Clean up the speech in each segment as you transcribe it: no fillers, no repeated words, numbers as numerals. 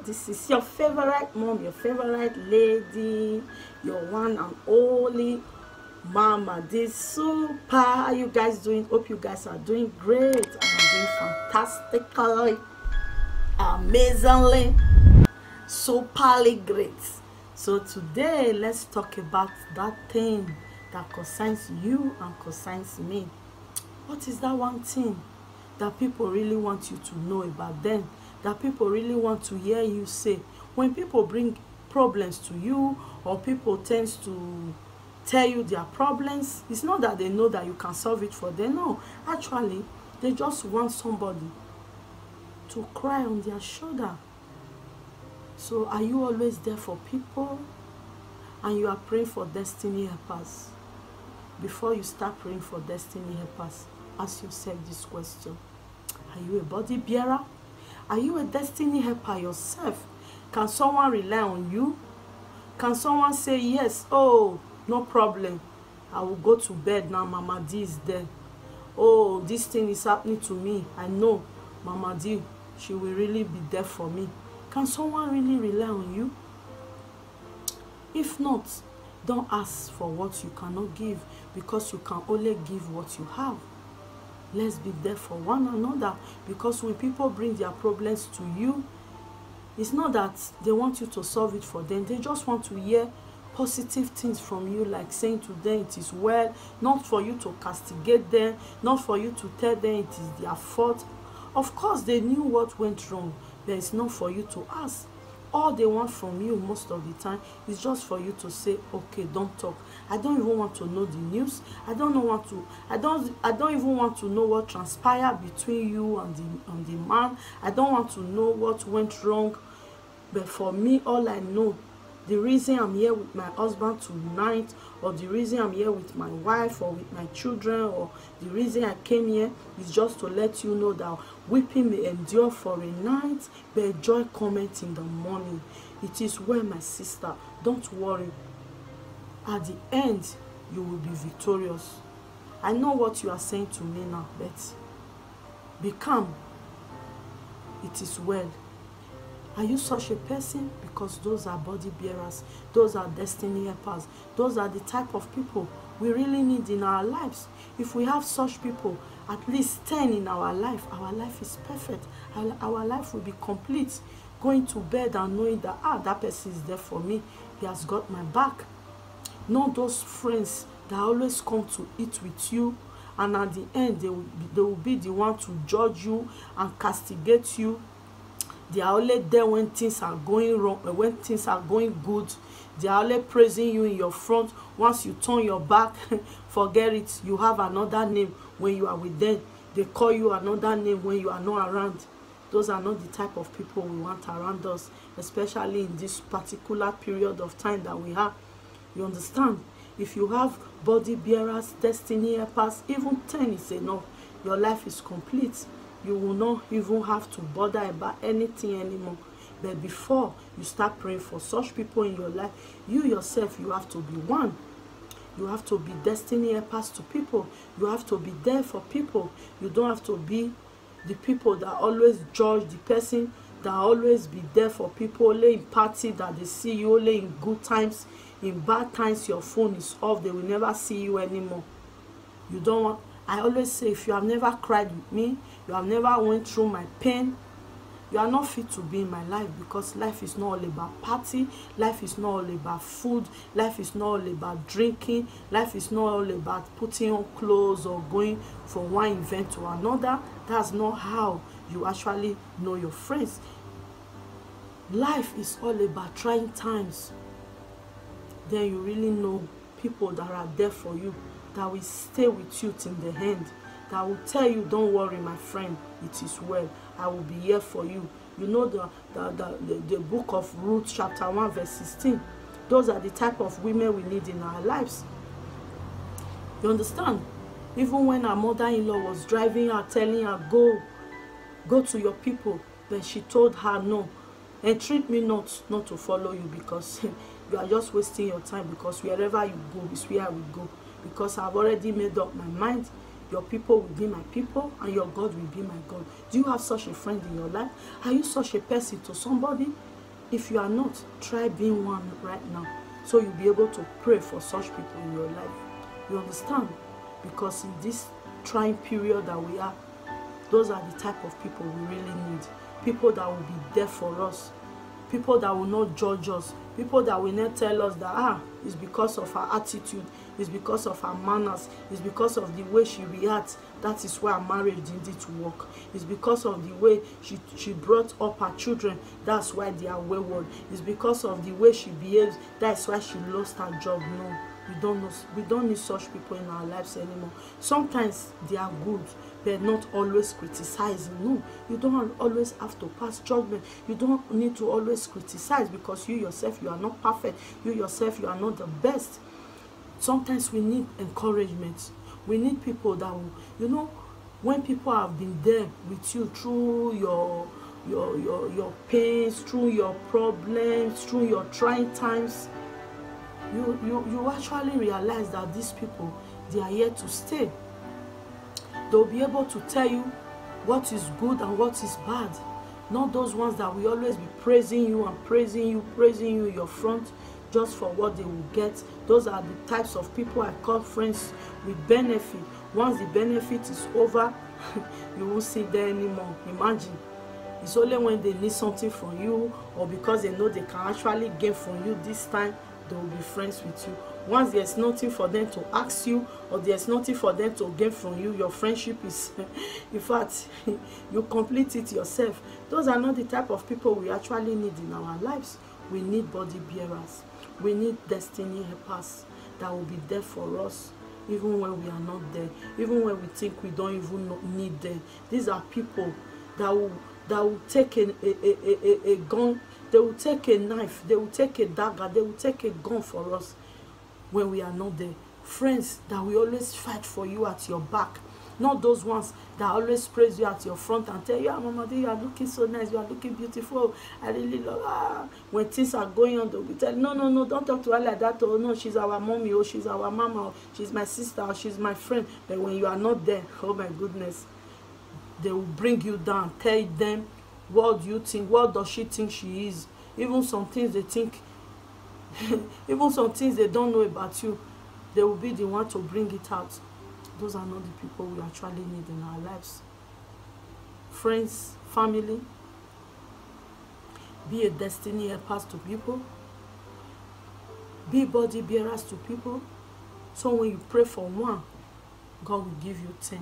This is your favorite mom, your favorite lady, your one and only Mama D Super. How you guys doing? Hope you guys are doing great. I'm doing fantastically, amazingly, superly great. So today, let's talk about that thing that concerns you and concerns me. What is that one thing that people really want you to know about them, that people really want to hear you say? When people bring problems to you, or people tends to tell you their problems, it's not that they know that you can solve it for them. No, actually they just want somebody to cry on their shoulder. So are you always there for people? And you are praying for destiny helpers? Before you start praying for destiny helpers, ask yourself this question: are you a body bearer? Are you a destiny helper yourself? Can someone rely on you? Can someone say, yes, oh, no problem, I will go to bed now, Mama D is there. Oh, this thing is happening to me, I know Mama D, she will really be there for me. Can someone really rely on you? If not, don't ask for what you cannot give, because you can only give what you have. Let's be there for one another, because when people bring their problems to you, it's not that they want you to solve it for them. They just want to hear positive things from you, like saying to them it is well, not for you to castigate them, not for you to tell them it is their fault. Of course they knew what went wrong, but it's not for you to ask. All they want from you most of the time is just for you to say, okay, don't talk. I don't even want to know the news. I don't even want to know what transpired between you and the man. I don't want to know what went wrong. But for me, all I know, the reason I'm here with my husband tonight, or the reason I'm here with my wife or with my children, or the reason I came here is just to let you know that weeping may endure for a night, but joy cometh in the morning. It is well, my sister. Don't worry. At the end, you will be victorious. I know what you are saying to me now, but be calm. It is well. Are you such a person? Because those are body bearers, those are destiny helpers, those are the type of people we really need in our lives. If we have such people, at least 10 in our life is perfect. Our life will be complete. Going to bed and knowing that, that person is there for me, he has got my back. Not those friends that always come to eat with you, and at the end they will be the one to judge you and castigate you. They are only there when things are going wrong, when things are going good. They are only praising you in your front. Once you turn your back, forget it. You have another name when you are with them. They call you another name when you are not around. Those are not the type of people we want around us, especially in this particular period of time that we have. You understand? If you have body bearers, destiny helpers, even 10 is enough. Your life is complete. You will not even have to bother about anything anymore. But before you start praying for such people in your life, you yourself, you have to be one. You have to be destiny helpers to people. You have to be there for people. You don't have to be the people that always judge, the person that always be there for people only in party, that they see you only in good times. In bad times, your phone is off. They will never see you anymore. You don't want. I always say, if you have never cried with me, you have never went through my pain, you are not fit to be in my life, because life is not all about party, life is not all about food, life is not all about drinking, life is not all about putting on clothes or going from one event to another. That's not how you actually know your friends. Life is all about trying times. Then you really know people that are there for you, that will stay with you till the end, that will tell you, don't worry, my friend, it is well, I will be here for you. You know the book of Ruth chapter 1 verse 16. Those are the type of women we need in our lives. You understand? Even when her mother-in-law was driving her, telling her, go to your people, but she told her, no, entreat me not to follow you, because you are just wasting your time, because wherever you go is where I will go. Because I've already made up my mind. Your people will be my people, and your God will be my God. Do you have such a friend in your life? Are you such a person to somebody? If you are not, try being one right now, so you'll be able to pray for such people in your life. You understand? Because in this trying period that we are, those are the type of people we really need. People that will be there for us. People that will not judge us. People that will not tell us that, it's because of her attitude, it's because of her manners, it's because of the way she reacts. That is why her marriage didn't work. It's because of the way she brought up her children. That's why they are wayward. It's because of the way she behaves. That's why she lost her job. No, we don't need such people in our lives anymore. Sometimes they are good, but not always criticizing. No, you don't always have to pass judgment. You don't need to always criticize, because you yourself, you are not perfect. You yourself, you are not the best. Sometimes we need encouragement. We need people that will, when people have been there with you through your pains, through your problems, through your trying times, you actually realize that these people, they are here to stay. They'll be able to tell you what is good and what is bad. Not those ones that will always be praising you and praising you in your front just for what they will get. Those are the types of people I call friends with benefit. Once the benefit is over, you won't see them anymore. Imagine. It's only when they need something from you, or because they know they can actually gain from you this time, they will be friends with you. Once there's nothing for them to ask you, or there's nothing for them to gain from you, your friendship is, in fact, you complete it yourself. Those are not the type of people we actually need in our lives. We need body bearers. We need destiny helpers that will be there for us, even when we are not there, even when we think we don't even need them. These are people that will take a gun, they will take a knife, they will take a dagger, they will take a gun for us when we are not there. Friends that will always fight for you at your back. Not those ones that always praise you at your front and tell you, Mama, you are looking so nice, you are looking beautiful, I really love. When things are going on, they'll be telling, no, don't talk to her like that. Oh no, she's our mommy, or she's our mama, or she's my sister, or she's my friend. But when you are not there, oh my goodness, they will bring you down. Tell them, what do you think? What does she think she is? Even some things they think, even some things they don't know about you, they will be the one to bring it out. Those are not the people we actually need in our lives. Friends, family, be a destiny helpers to people. Be body bearers to people. So when you pray for one, God will give you 10.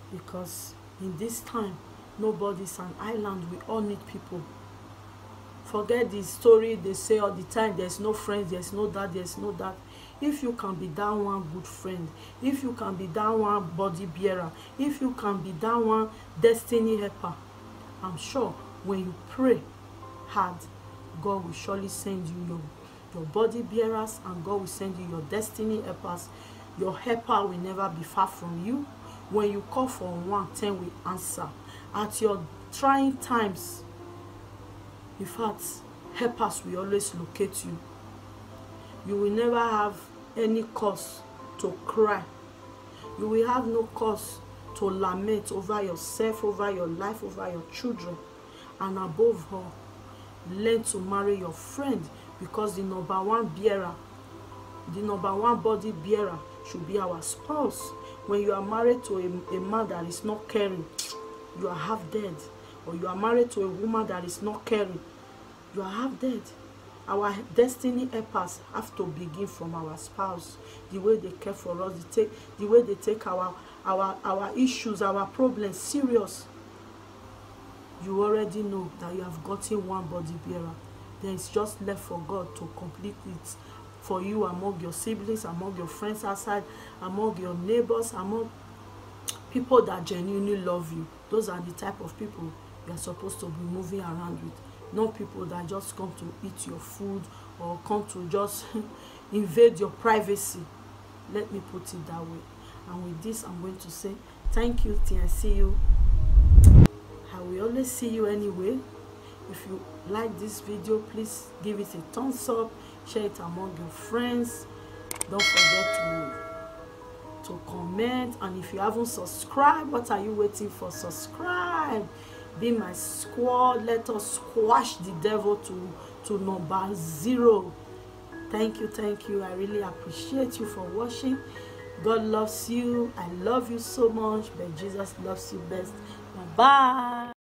Because in this time, nobody's an island. We all need people. Forget the story they say all the time, there's no friends, there's no that, there's no that. If you can be that one good friend, if you can be that one body bearer, if you can be that one destiny helper, I'm sure when you pray hard, God will surely send you your body bearers, and God will send you your destiny helpers. Your helper will never be far from you. When you call for 1, 10 will answer. At your trying times, in fact, helpers will always locate you. You will never have any cause to cry. You will have no cause to lament over yourself, over your life, over your children. And above all, learn to marry your friend, because the number one bearer, the number one body bearer should be our spouse. When you are married to a man that is not caring, you are half dead. Or you are married to a woman that is not caring, you are half dead. Our destiny helpers have to begin from our spouse. The way they care for us, the way they take our issues, our problems serious. You already know that you have gotten one body bearer. Then it's just left for God to complete it for you among your siblings, among your friends outside, among your neighbors, among people that genuinely love you. Those are the type of people you are supposed to be moving around with. Not people that just come to eat your food or come to just invade your privacy. Let me put it that way. And with this, I'm going to say thank you till I see you. I will always see you anyway. If you like this video, please give it a thumbs up, share it among your friends. Don't forget to comment. And if you haven't subscribed, what are you waiting for? Subscribe. Be my squad. Let us squash the devil to number 0. Thank you. I really appreciate you for watching. God loves you. I love you so much, but Jesus loves you best. Bye-bye.